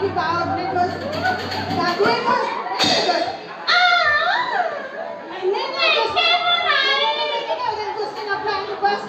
niki baon nih Gus. Bagus Gus. Gus. Ini nih Gus. Ini kalian Gus kenapa ini Gus?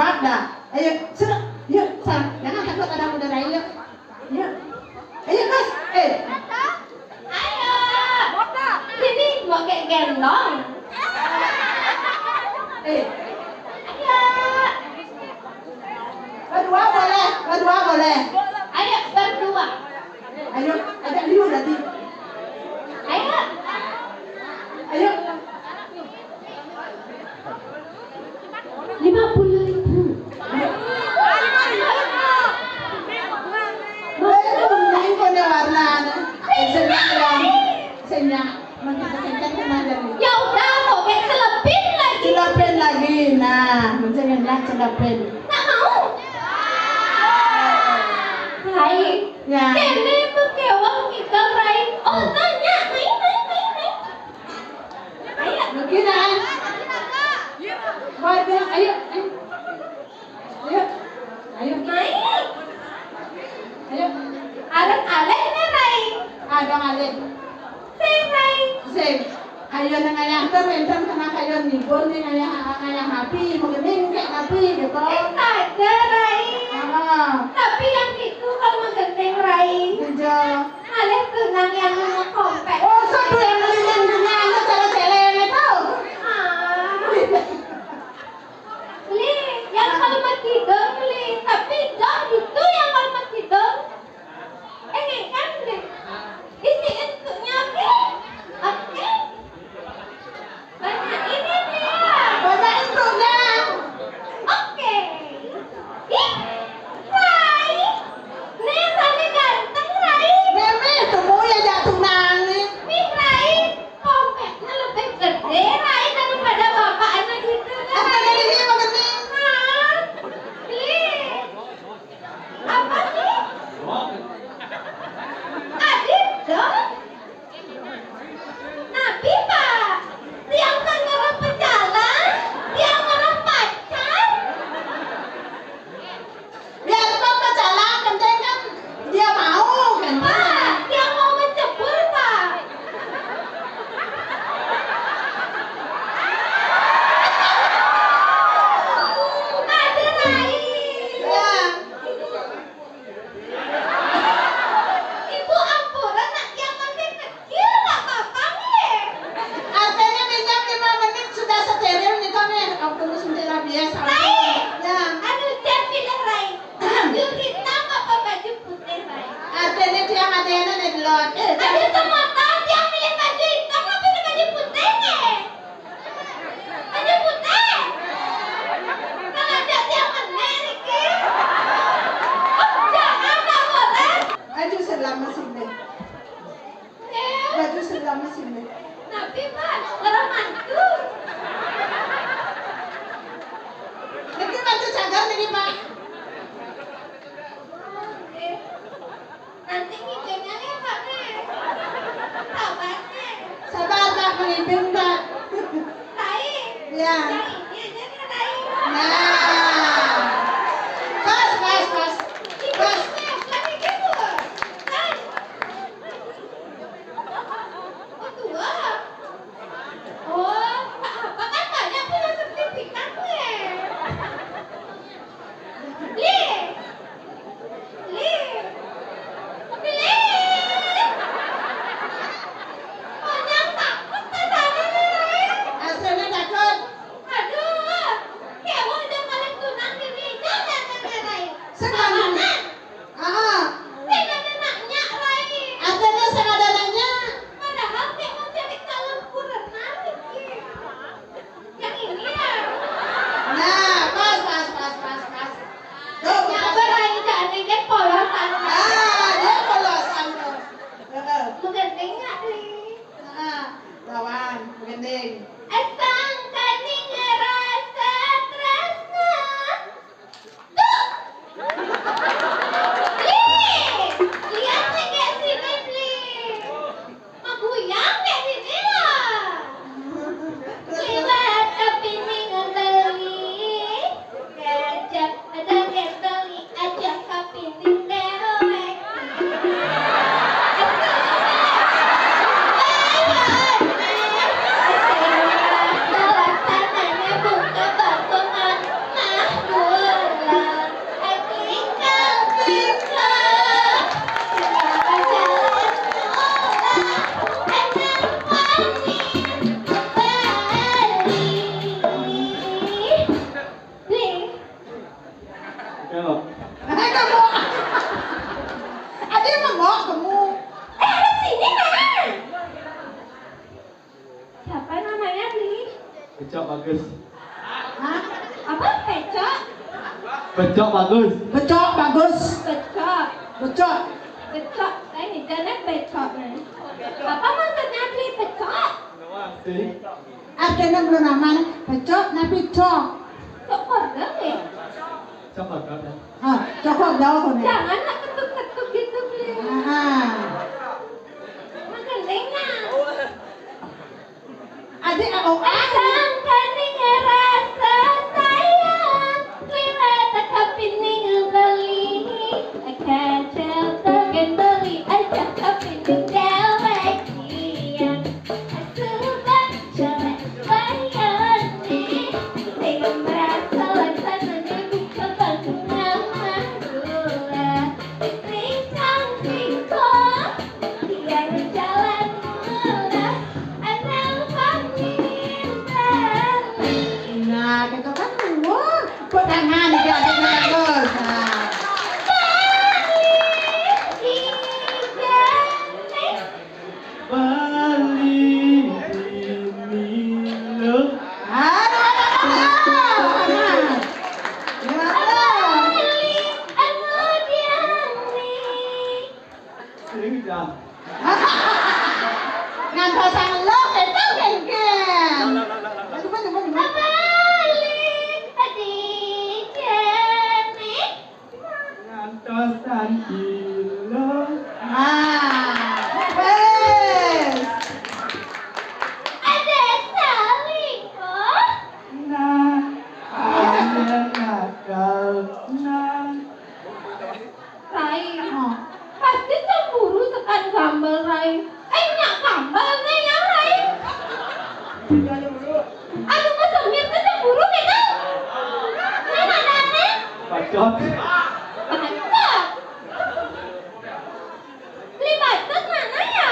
Kuat dah. Ayo, sudah. Yuk, jangan takut ada udara. Yuk. Yuk. Ayo, Mas. Ayo. Sini mau kayak gendong. Ayo. Berdua boleh. Ayo berdua. Ayo, ada liu nanti. Ayo. Ayo. 50.000. Ini punya warna. Senyap. Kita kemana? Ya udah mau kayak celepin lagi. Celepin lagi. Nah, jangan celepin. Nggak mau. Hai. Ya. Ini berkewang kita Rai. Oh tanya. Main. Ayo. Begini. Waduh, ayo. Main. Ayo. Alek nih Rai. Ada alik. Sing Rai. Sing. Ayo nang ayah terbentam kena kayo nibon ning ayah happy, mungkin kayak happy gitu. Ada Rai. Tapi yang itu kalau menggenteng Rai. Tujuh. Alek tenang yang mau kompet. Oh, satu yang belinya dengan cara celeng itu. Li, yang kalimat hidung Li, tapi jangan itu yang kalimat hidung. Kan Li, isi entuknya oke. Banyak ini dia. Banyak intronya. Oke. Ih, Rai. Nih tadi ganteng Rai. Meme, temu ya jatuh nangis. Nih Rai, kompetnya lebih gede Rai daripada bapak anak gitu Apa Rai. dari sini makan nih? Li, apa sih Gemuk. Kamu. Ada yang memok kamu. Ada sini nak. Siapa namanya Bli? Becok bagus. Hah? Apa pecok? Becok bagus. Becok bagus. Pecok. Becok. Pecok. Ini jangan pecok nih. Apa maksudnya Bli pecok? Sih. Artinya belum nama. Becok nabi cok. Cok kode nih. Cok bagus ya. Ah, cokok jauh kau nih. Jangan nak ketuk-ketuk gitu Bli. Mageling nak. Adik oh Asam kening rasa sayang, lihat kepining beli, kacau tergendali aja kepining dewek siang, asuban jelek bayan nih, dengan merasa laksana buka bangunan gula, rincang singkong, tiang jalan murah, anak nah, kita kan keluar. Buat tangan dia ada bagus. Bali ini loh. Sudah. Ngantar sang lo itu kengkeng. Ngantosan kilo. Wes. Nah, ada nakal. Nah. Rai, pasti cemburu tekan gambel Rai. Nyak gambalnya ya Rai. Aduh mas Samir tuh cemburu gitu. Ini nadanya. Bacot. Bacot. Beli bacot mana ya?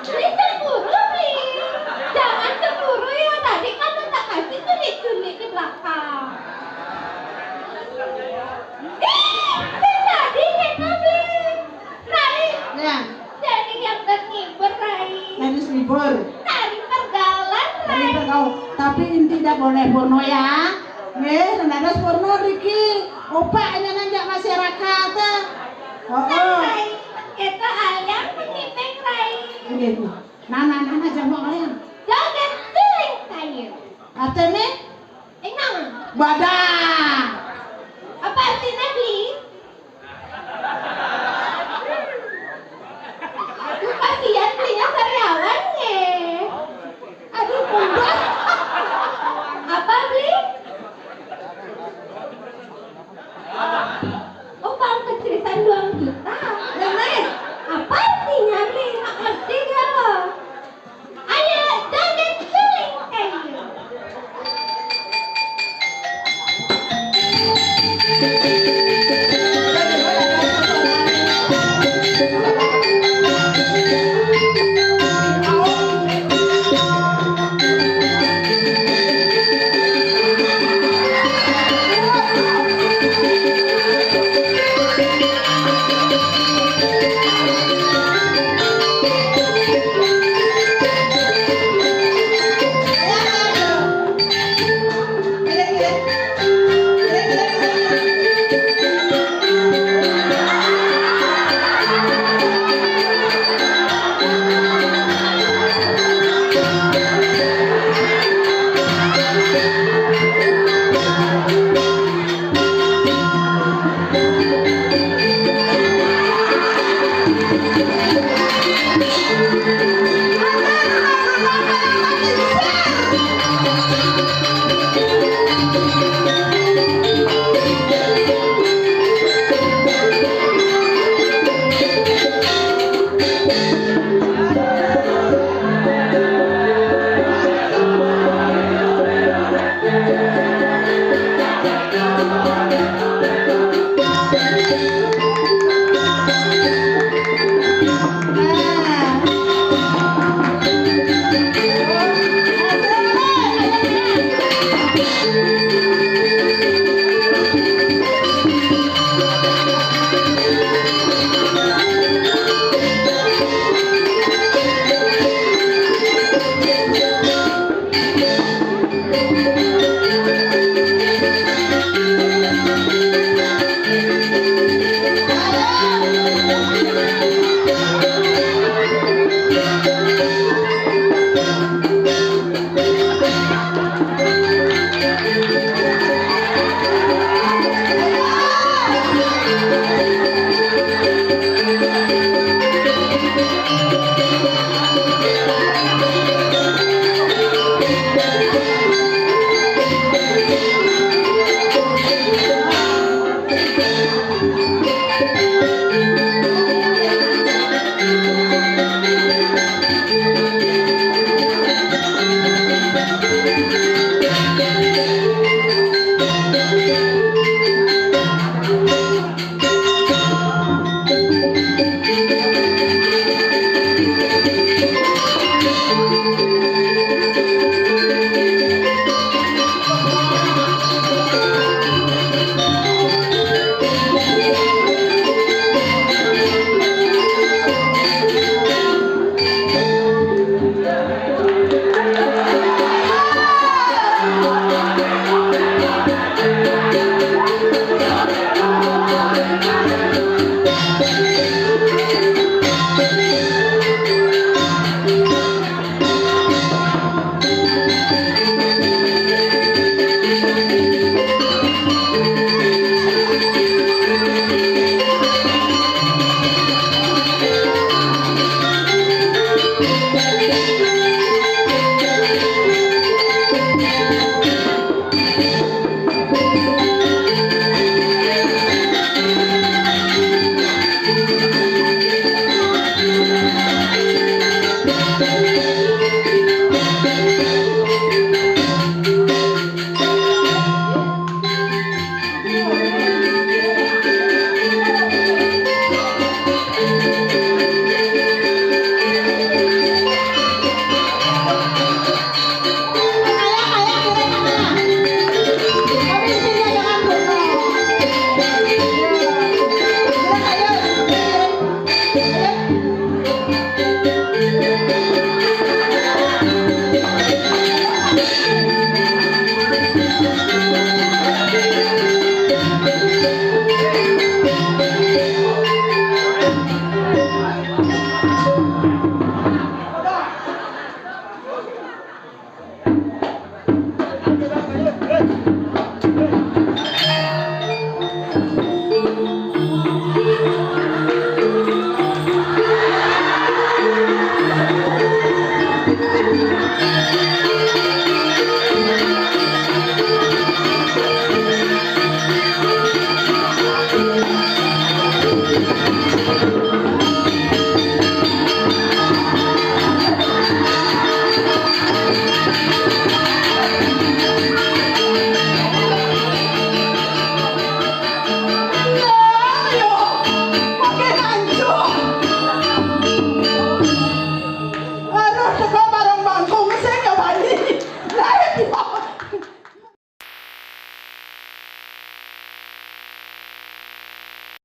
Beli cemburu Beli. Jangan cemburu ya, tadi kamu tak kasih tulik-tulik di belakang. Tadi kita Beli. Rai. Ya, Jadi yang terhibur Rai. harus libur. Tarik pergaulan Tadi Rai. kau, tapi inti tidak boleh porno ya. Nih, ada porno Riki. Opaknya nanjak masyarakat. Oh. Rai. Kita ayam menyipeng Rai. Gitu. Nana jambok kalian. Joget tuling kayu. Artinya Enang. badan. Apa artinya Bli? Lu kasihan Blinya karyawan nge. Aduh kumpul. Apa Bli? Oh bang keceritaan 2 juta. Lemeh. Apa artinya Bli? Nggak ngerti gak lo? Ayo joget tuling kayu.